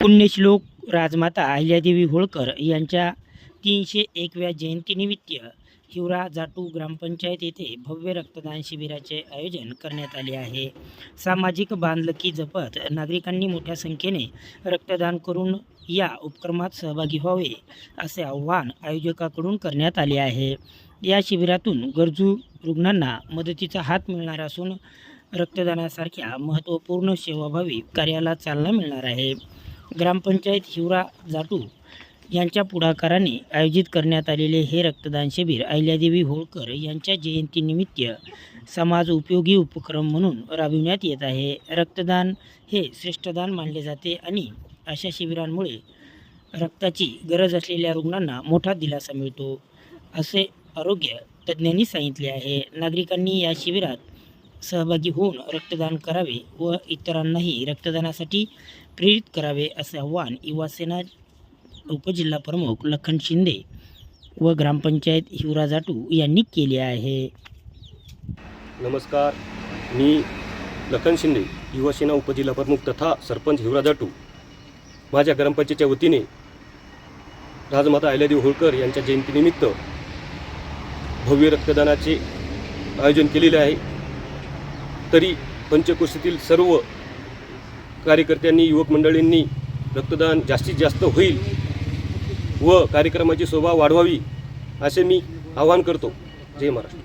पुण्यश्लोक राजमाता अहिल्यादेवी होळकर यांच्या 301व्या जयंतीनिमित्त हिवरा जाटू ग्रामपंचायत येथे भव्य रक्तदान शिबिराचे आयोजन करण्यात आले आहे। सामाजिक बांधिलकी जपत नागरिकांनी मोठ्या संख्येने रक्तदान करून या उपक्रमात सहभागी व्हावे असे आवाहन आयोजकांकडून करण्यात आले आहे। या शिबिरातून गरजू रुग्णांना मदतीचा हात मिळणार असून रक्तदानासारख्या महत्त्वपूर्ण सेवाभावी कार्याला चालना मिळणार आहे। ग्रामपंचायत हिवरा जाटू यांच्या पुढाकाराने आयोजित करण्यात आलेले हे रक्तदान शिबिर अहिल्यादेवी होळकर यांच्या जयंतीनिमित्त समाज उपयोगी उपक्रम म्हणून राबविण्यात येत आहे। रक्तदान हे श्रेष्ठदान मानले जाते आणि अशा शिबिरांमुळे रक्ताची गरज असलेल्या रुग्णांना मोठा दिलासा मिळतो असे आरोग्य तज्ज्ञांनी सांगितले आहे। नागरिकांनी या शिबिरात सहभागी होऊन रक्तदान करावे व इतरांनाही रक्तदानासाठी प्रेरित करावे असे आवाहन युवासेना उपजिल्हा प्रमुख लखन शिंदे व ग्रामपंचायत हिवरा जाटू यांनी केले आहे। नमस्कार, मी लखन शिंदे, युवासेना उपजिल्हा प्रमुख तथा सरपंच हिवरा जाटू। माझ्या ग्रामपंचायतीच्या वतीने राजमाता अहिल्यादेवी होळकर यांच्या जयंतीनिमित्त भव्य रक्तदानाचे आयोजन केलेले आहे। तरी पंचक्रोशीतील सर्व कार्यकर्त्यांनी, युवक मंडळींनी रक्तदान जास्तीत जास्त होईल व कार्यक्रमाची शोभा वाढवावी असे मी आवाहन करतो। जय महाराष्ट्र।